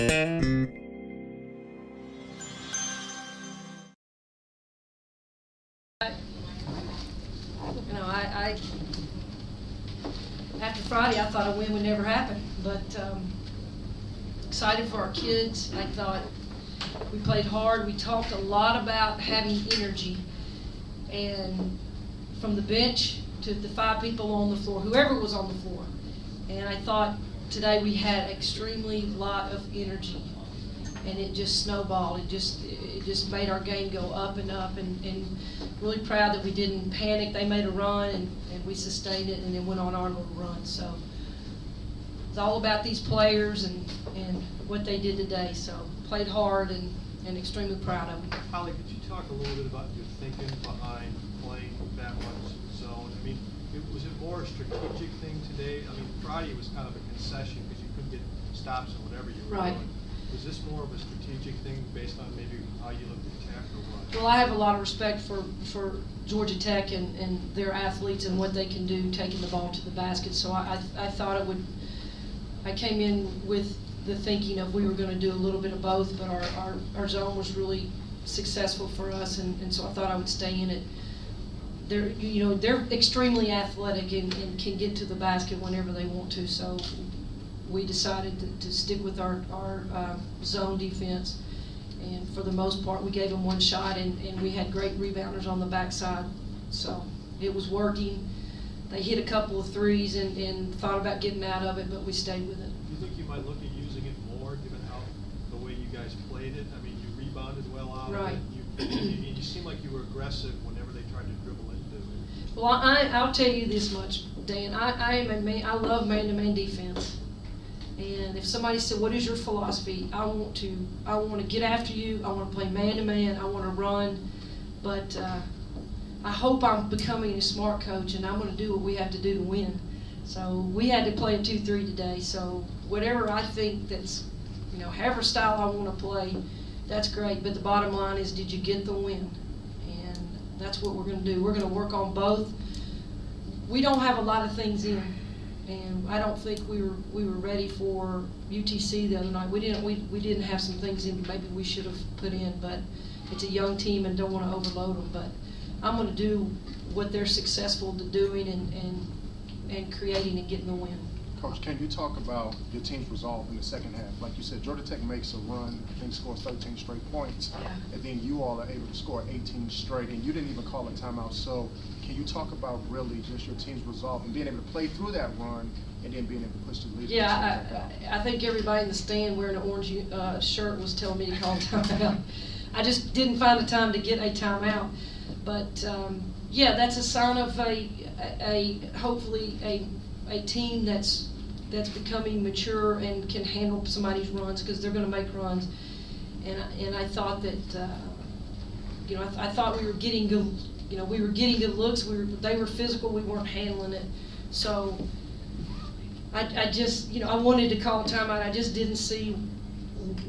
After Friday, I thought a win would never happen, but excited for our kids. I thought we played hard. We talked a lot about having energy, and from the bench to the 5 people on the floor, whoever was on the floor. And I thought today we had extremely lot of energy, and it just snowballed. It just made our game go up and up, and really proud that we didn't panic. They made a run, and we sustained it, and then went on our little run. So it's all about these players and what they did today. So played hard and extremely proud of them. Holly, could you talk a little bit about your thinking behind playing that much zone? I mean, was it more a strategic thing today? I mean, Friday was kind of a concession because you couldn't get stops and whatever you were doing. Was this more of a strategic thing based on maybe how you looked at Tech or what? Well, I have a lot of respect for Georgia Tech and their athletes and what they can do taking the ball to the basket. So I thought it would. I came in with the thinking of we were going to do a little bit of both, but our zone was really successful for us, and so I thought I would stay in it. They're extremely athletic and can get to the basket whenever they want to. So we decided to stick with our zone defense, and for the most part we gave them one shot, and we had great rebounders on the backside, so it was working. They hit a couple of threes and thought about getting out of it, but we stayed with it. Do you think you might look at using it more given how the way you guys played it? I mean, you rebounded well out of it. You seemed like you were aggressive whenever they tried to dribble into it. Well, I'll tell you this much, Dan. I love man-to-man defense. And if somebody said, "What is your philosophy?" I want to get after you. I want to play man-to-man. I want to run. But I hope I'm becoming a smart coach, and I'm going to do what we have to do to win. So we had to play a 2-3 today. So whatever I think that's, however style I want to play, that's great. But the bottom line is, did you get the win? And that's what we're going to do. We're going to work on both. We don't have a lot of things in. And I don't think we were ready for UTC the other night. We didn't have some things in maybe we should have put in, but it's a young team and don't want to overload them. But I'm going to do what they're successful doing and creating and getting the win. Coach, can you talk about your team's resolve in the second half? Like you said, Georgia Tech makes a run, I think scores 13 straight points, and then you all are able to score 18 straight, and you didn't even call a timeout. So can you talk about really just your team's resolve and being able to play through that run and then being able to push the lead? Yeah, I think everybody in the stand wearing an orange shirt was telling me to call a timeout. I just didn't find the time to get a timeout. But yeah, that's a sign of hopefully a team that's becoming mature and can handle somebody's runs, because they're going to make runs. And I thought that I thought we were getting good. We were getting good looks. They were physical. We weren't handling it. So I just I wanted to call a timeout. I just didn't see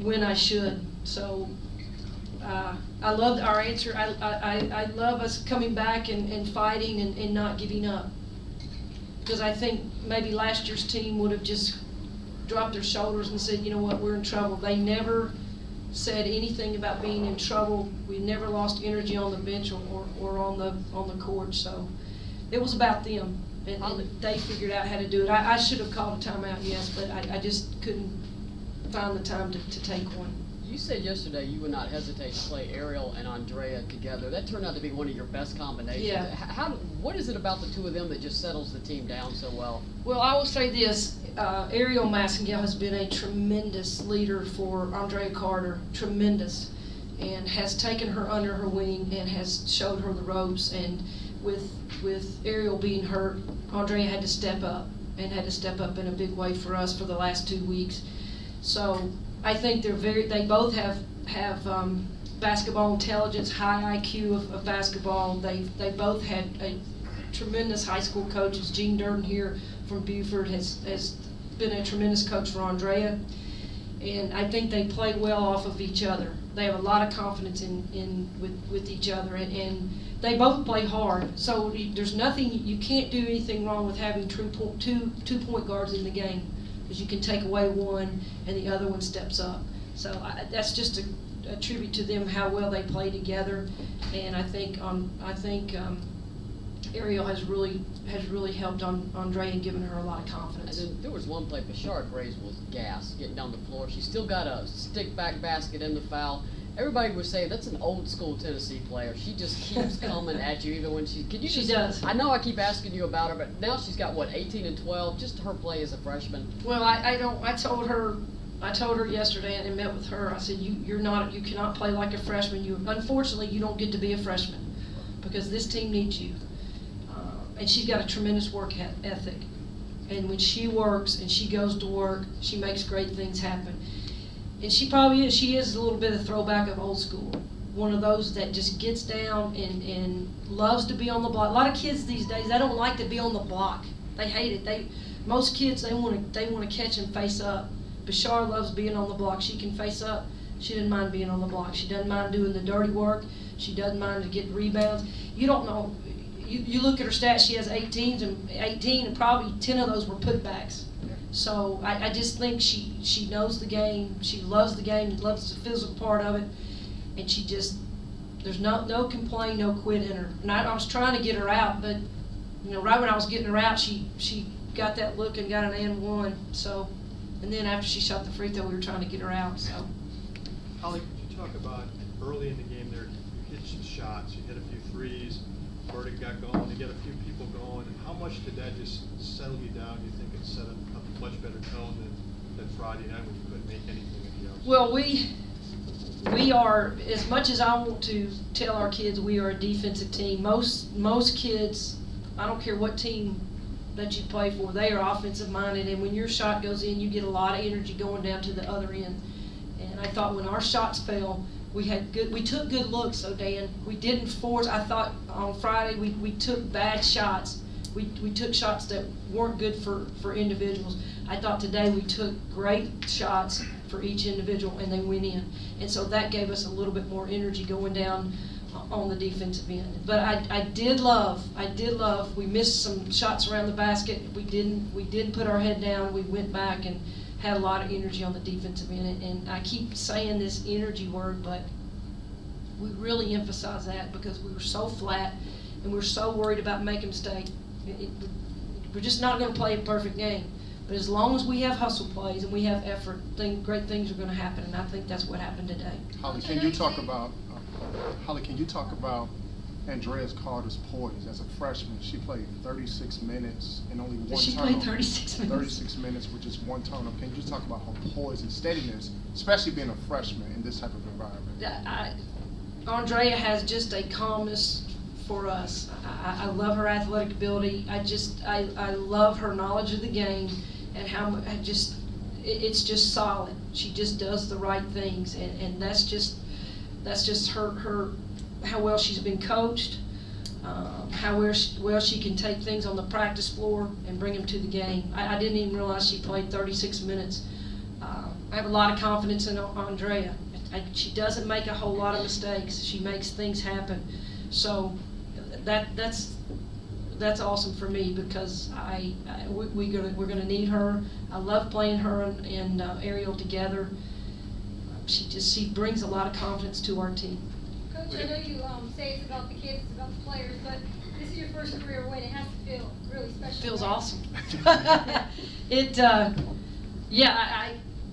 when I should. So I loved our answer. I love us coming back and fighting and not giving up. Because I think maybe last year's team would have just dropped their shoulders and said, you know what, we're in trouble. They never said anything about being in trouble. We never lost energy on the bench or on the court. So it was about them, and they figured out how to do it. I should have called a timeout, yes, but I just couldn't find the time to take one. You said yesterday you would not hesitate to play Ariel and Andrea together. That turned out to be one of your best combinations. Yeah. What is it about the two of them that just settles the team down so well? Well, I will say this. Ariel Massengale has been a tremendous leader for Andrea Carter, tremendous, and has taken her under her wing and has showed her the ropes. And with Ariel being hurt, Andrea had to step up and had to step up in a big way for us for the last 2 weeks. So I think they both have basketball intelligence, high IQ of basketball. They both had a tremendous high school coaches. Gene Durden here from Buford has been a tremendous coach for Andrea, and I think they play well off of each other. They have a lot of confidence with each other, and they both play hard. So there's nothing, you can't do anything wrong with having two point guards in the game. because you can take away one and the other one steps up. So that's just a tribute to them, how well they play together, and I think Ariel has really helped on Andrea and given her a lot of confidence. And then there was one play, Bashard Graves was gassed getting down the floor. She still got a stick back basket in the foul. Everybody would say that's an old school Tennessee player. She just keeps coming at you even when she. She does. I know I keep asking you about her, but now she's got what, 18 and 12. Just her play as a freshman. Well, I told her yesterday and met with her. I said you cannot play like a freshman. Unfortunately you don't get to be a freshman because this team needs you. And she's got a tremendous work ethic. And when she works and she goes to work, she makes great things happen. And she is a little bit of throwback of old school. One of those that just gets down and loves to be on the block. A lot of kids these days, they don't like to be on the block. They hate it. Most kids, they want to catch and face up. Bashar loves being on the block. She can face up. She doesn't mind being on the block. She doesn't mind doing the dirty work. She doesn't mind to get rebounds. You don't know. You look at her stats, she has 18 and probably 10 of those were putbacks. So I just think she knows the game, she loves the game, loves the physical part of it, and she just, there's no complain, no quit in her. And I was trying to get her out, but right when I was getting her out, she got that look and got an and one. So, and then after she shot the free throw, we were trying to get her out. So, Holly, could you talk about early in the game there? You hit some shots, you hit a few threes. Verdict got going, you get a few people going. How much did that just settle you down? You think it set a much better tone than Friday night when you couldn't make anything at the outside? Well, we are, as much as I want to tell our kids we are a defensive team, most kids, I don't care what team that you play for, they are offensive minded, and when your shot goes in, you get a lot of energy going down to the other end. And I thought when our shots fell, we took good looks, so Dan. We didn't force. I thought on Friday we took bad shots. We took shots that weren't good for individuals. I thought today we took great shots for each individual and they went in. And so that gave us a little bit more energy going down on the defensive end. But I did love, we missed some shots around the basket. We didn't put our head down. We went back and had a lot of energy on the defensive end, and I keep saying this energy word, but we really emphasize that because we were so flat and we were so worried about making mistakes. We're just not going to play a perfect game, but as long as we have hustle plays and we have effort, great things are going to happen, and I think that's what happened today. Holly, can you talk about Andreas Carter's poise as a freshman? She played 36 minutes and only one turnover. She played 36 minutes. 36 minutes with just one turnover. Can you just talk about her poise and steadiness, especially being a freshman in this type of environment? Andrea has just a calmness for us. I love her athletic ability. I love her knowledge of the game and how it's just solid. She just does the right things, and that's just her. How well she's been coached, how well she can take things on the practice floor and bring them to the game. I didn't even realize she played 36 minutes. I have a lot of confidence in Andrea. She doesn't make a whole lot of mistakes. She makes things happen. So that's awesome for me because we're gonna need her. I love playing her and Ariel together. She brings a lot of confidence to our team. Coach, I know you say it's about the kids, it's about the players, but this is your first career win. It has to feel really special. It feels right? awesome.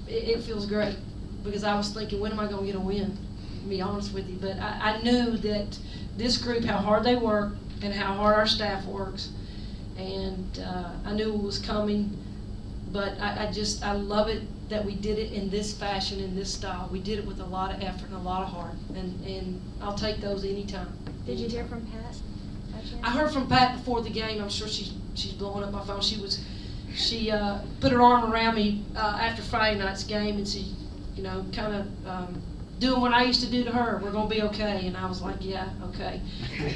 It feels great because I was thinking, when am I going to get a win? To be honest with you, but I knew that this group, how hard they work and how hard our staff works, and I knew it was coming. But I love it that we did it in this fashion, in this style. We did it with a lot of effort and a lot of heart, and I'll take those anytime. Did you hear from Pat? I heard from Pat before the game. I'm sure she's blowing up my phone. She put her arm around me after Friday night's game, and she, kind of doing what I used to do to her. We're gonna be okay, and I was like, yeah, okay.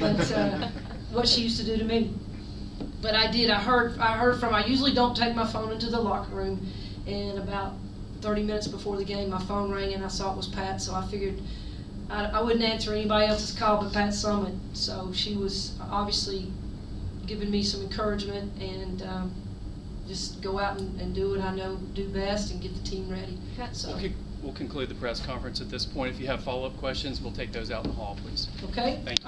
But what she used to do to me. But I did. I heard from. I usually don't take my phone into the locker room, and about 30 minutes before the game, my phone rang, and I saw it was Pat. So I figured I wouldn't answer anybody else's call but Pat Summit. So she was obviously giving me some encouragement, and just go out and do what I know do best and get the team ready. So, We'll conclude the press conference at this point. If you have follow-up questions, we'll take those out in the hall, please. okay? Thank you.